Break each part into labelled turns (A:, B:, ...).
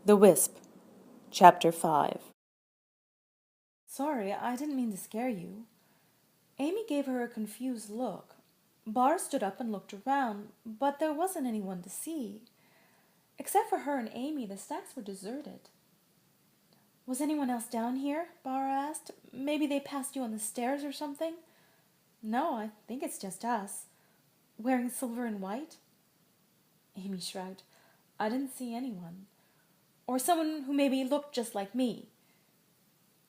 A: The Wisp, Chapter 5. Sorry, I didn't mean to scare you. Amy gave her a confused look. Bara stood up and looked around, but there wasn't anyone to see. Except for her and Amy, the stacks were deserted. Was anyone else down here? Bara asked. Maybe they passed you on the stairs or something? No, I think it's just us. Wearing silver and white? Amy shrugged. I didn't see anyone. Or someone who maybe looked just like me.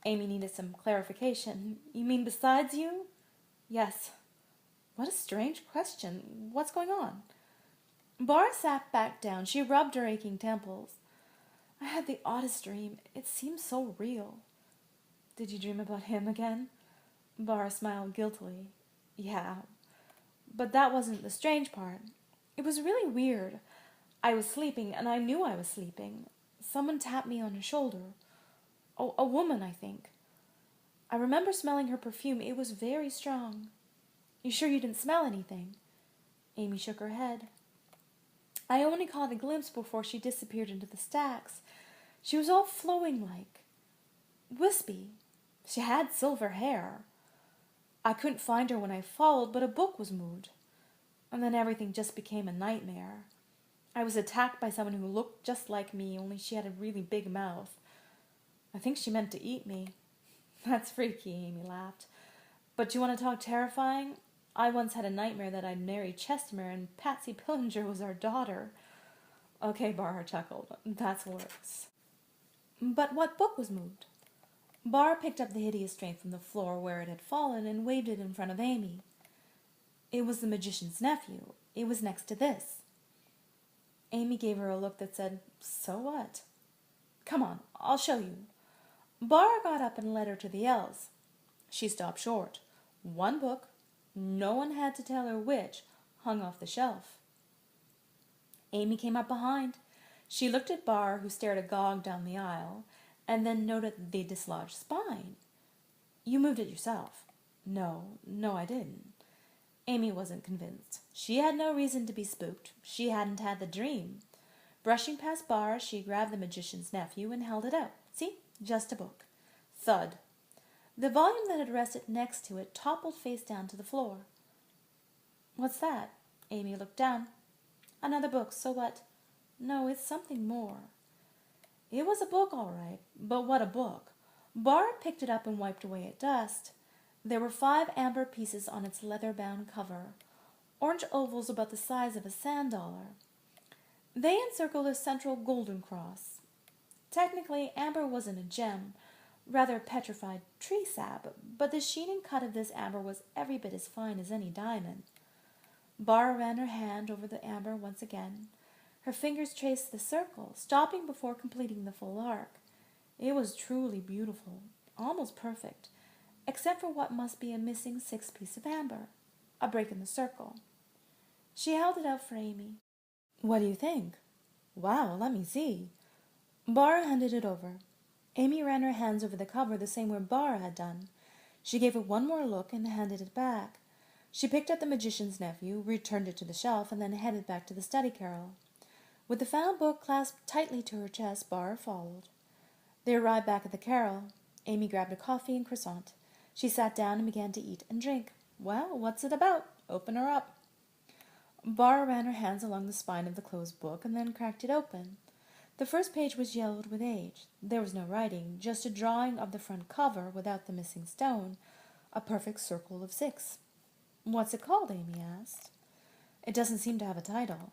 A: Amy needed some clarification. You mean besides you? Yes. What a strange question. What's going on? Bara sat back down. She rubbed her aching temples. I had the oddest dream. It seemed so real. Did you dream about him again? Bara smiled guiltily. Yeah. But that wasn't the strange part. It was really weird. I was sleeping, and I knew I was sleeping. Someone tapped me on the shoulder. Oh, a woman, I think. I remember smelling her perfume. It was very strong. You sure you didn't smell anything? Amy shook her head. I only caught a glimpse before she disappeared into the stacks. She was all flowing like wispy. She had silver hair. I couldn't find her when I followed, but a book was moved. And then everything just became a nightmare. I was attacked by someone who looked just like me, only she had a really big mouth. I think she meant to eat me. That's freaky, Amy laughed. But you want to talk terrifying? I once had a nightmare that I'd marry Chestmer and Patsy Pillinger was our daughter. Okay, Bara chuckled. That's worse. But what book was moved? Bara picked up the hideous strain from the floor where it had fallen and waved it in front of Amy. It was the magician's nephew. It was next to this. Amy gave her a look that said, So what? Come on, I'll show you. Bara got up and led her to the elves. She stopped short. One book, no one had to tell her which, hung off the shelf. Amy came up behind. She looked at Bara, who stared agog down the aisle, and then noted the dislodged spine. You moved it yourself. No, I didn't. Amy wasn't convinced. She had no reason to be spooked. She hadn't had the dream. Brushing past Bara, she grabbed the magician's nephew and held it out. See? Just a book. Thud. The volume that had rested next to it toppled face down to the floor. What's that? Amy looked down. Another book, so what? No, it's something more. It was a book, all right, but what a book. Bara picked it up and wiped away at dust. There were 5 amber pieces on its leather-bound cover, orange ovals about the size of a sand dollar. They encircled a central golden cross. Technically, amber wasn't a gem, rather petrified tree sap, but the sheen and cut of this amber was every bit as fine as any diamond. Bara ran her hand over the amber once again. Her fingers traced the circle, stopping before completing the full arc. It was truly beautiful, almost perfect, except for what must be a missing 6th piece of amber, a break in the circle. She held it out for Amy. What do you think? Wow, let me see. Bara handed it over. Amy ran her hands over the cover the same way Bara had done. She gave it one more look and handed it back. She picked up the magician's nephew, returned it to the shelf, and then headed back to the study carrel. With the found book clasped tightly to her chest, Bara followed. They arrived back at the carrel. Amy grabbed a coffee and croissant. She sat down and began to eat and drink. Well, what's it about? Open her up. Bara ran her hands along the spine of the closed book and then cracked it open. The first page was yellowed with age. There was no writing, just a drawing of the front cover without the missing stone, a perfect circle of 6. What's it called? Amy asked. It doesn't seem to have a title.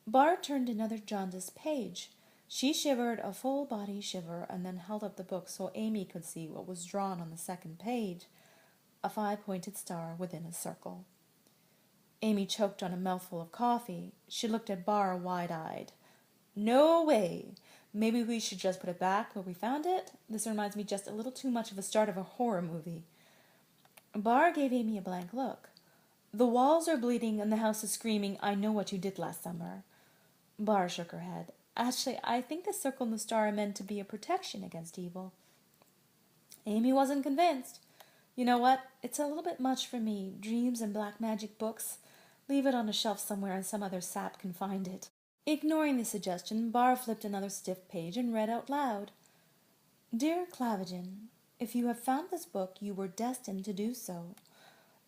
A: Bara turned another jaundiced page. She shivered a full body shiver and then held up the book so Amy could see what was drawn on the second page, a 5-pointed star within a circle. Amy choked on a mouthful of coffee. She looked at Bara wide-eyed. No way. Maybe we should just put it back where we found it? This reminds me just a little too much of a start of a horror movie. Bara gave Amy a blank look. The walls are bleeding and the house is screaming, I know what you did last summer. Bara shook her head. Actually, I think the circle and the star are meant to be a protection against evil. Amy wasn't convinced. You know what? It's a little bit much for me. Dreams and black magic books. Leave it on a shelf somewhere and some other sap can find it. Ignoring the suggestion, Bara flipped another stiff page and read out loud. Dear Clavigen, if you have found this book, you were destined to do so.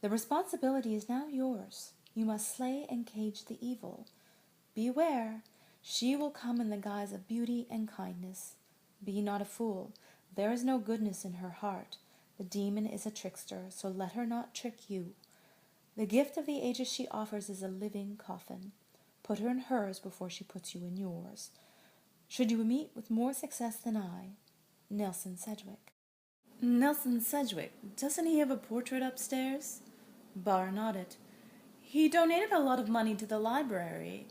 A: The responsibility is now yours. You must slay and cage the evil. Beware, she will come in the guise of beauty and kindness. Be not a fool. There is no goodness in her heart. The demon is a trickster, so let her not trick you. The gift of the ages she offers is a living coffin. Put her in hers before she puts you in yours. Should you meet with more success than I, Nelson Sedgwick. Nelson Sedgwick, doesn't he have a portrait upstairs? Bara nodded. He donated a lot of money to the library.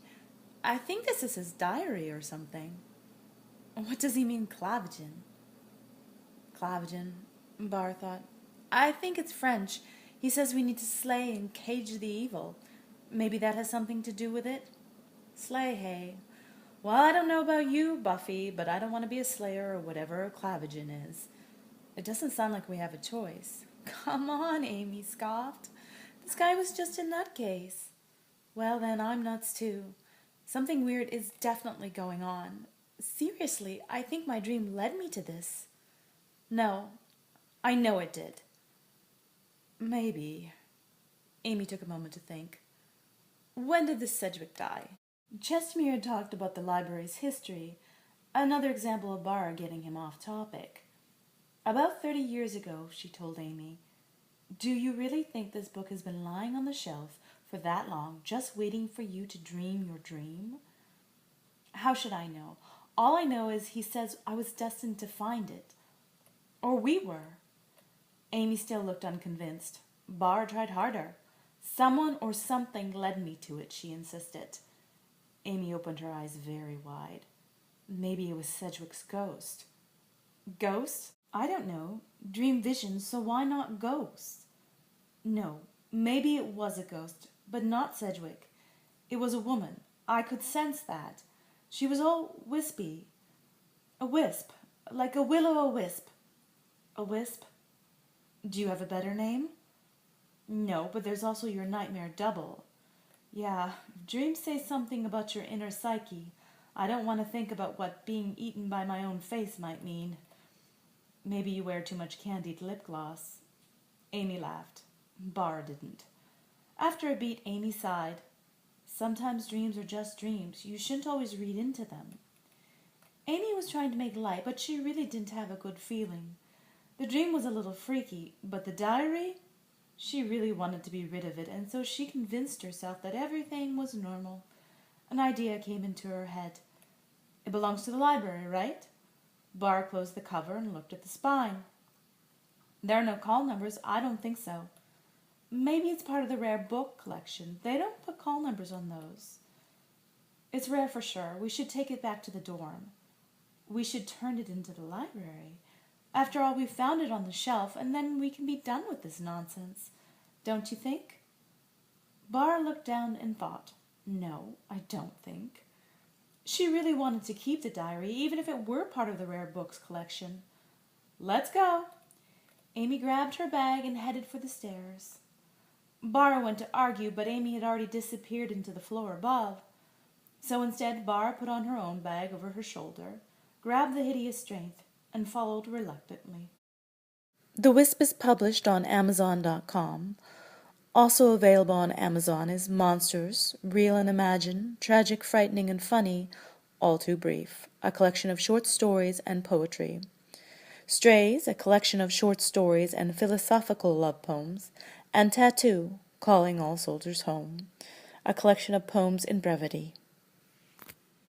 A: I think this is his diary or something. What does he mean, Clavigen? Clavigen, Bara thought. I think it's French. He says we need to slay and cage the evil. Maybe that has something to do with it? Slay, hey. Well, I don't know about you, Buffy, but I don't want to be a slayer or whatever a Clavigen is. It doesn't sound like we have a choice. Come on, Amy scoffed. This guy was just a nutcase. Well, then, I'm nuts too. Something weird is definitely going on. Seriously, I think my dream led me to this. No, I know it did. Maybe. Amy took a moment to think. When did this Sedgwick die? Chestermere had talked about the library's history, another example of Bara getting him off topic. About 30 years ago, she told Amy. Do you really think this book has been lying on the shelf for that long, just waiting for you to dream your dream? How should I know? All I know is he says I was destined to find it. Or we were. Amy still looked unconvinced. Bara tried harder. Someone or something led me to it, she insisted. Amy opened her eyes very wide. Maybe it was Sedgwick's ghost. Ghost? I don't know. Dream visions, so why not ghosts? No, maybe it was a ghost, but not Sedgwick. It was a woman. I could sense that. She was all wispy. A wisp, like a will-o'-wisp. A wisp? Do you have a better name? No, but there's also your nightmare double. Yeah, if dreams say something about your inner psyche, I don't want to think about what being eaten by my own face might mean. Maybe you wear too much candied lip gloss. Amy laughed. Bara didn't. After a beat, Amy sighed. Sometimes dreams are just dreams. You shouldn't always read into them. Amy was trying to make light, but she really didn't have a good feeling. The dream was a little freaky, but the diary? She really wanted to be rid of it, and so she convinced herself that everything was normal. An idea came into her head. It belongs to the library, right? Bara closed the cover and looked at the spine. There are no call numbers. I don't think so. Maybe it's part of the rare book collection. They don't put call numbers on those. It's rare for sure. We should take it back to the dorm. We should turn it into the library. After all, we found it on the shelf, and then we can be done with this nonsense. Don't you think? Bara looked down and thought. No, I don't think. She really wanted to keep the diary, even if it were part of the rare books collection. Let's go. Amy grabbed her bag and headed for the stairs. Bara went to argue, but Amy had already disappeared into the floor above. So instead, Bara put on her own bag over her shoulder, grabbed the hideous strength, and followed reluctantly. The Wisp is published on Amazon.com. Also available on Amazon is Monsters, Real and Imagined, Tragic, Frightening, and Funny, All Too Brief, a collection of short stories and poetry. Strays, a collection of short stories and philosophical love poems, and Tattoo, Calling All Soldiers Home, a collection of poems in brevity.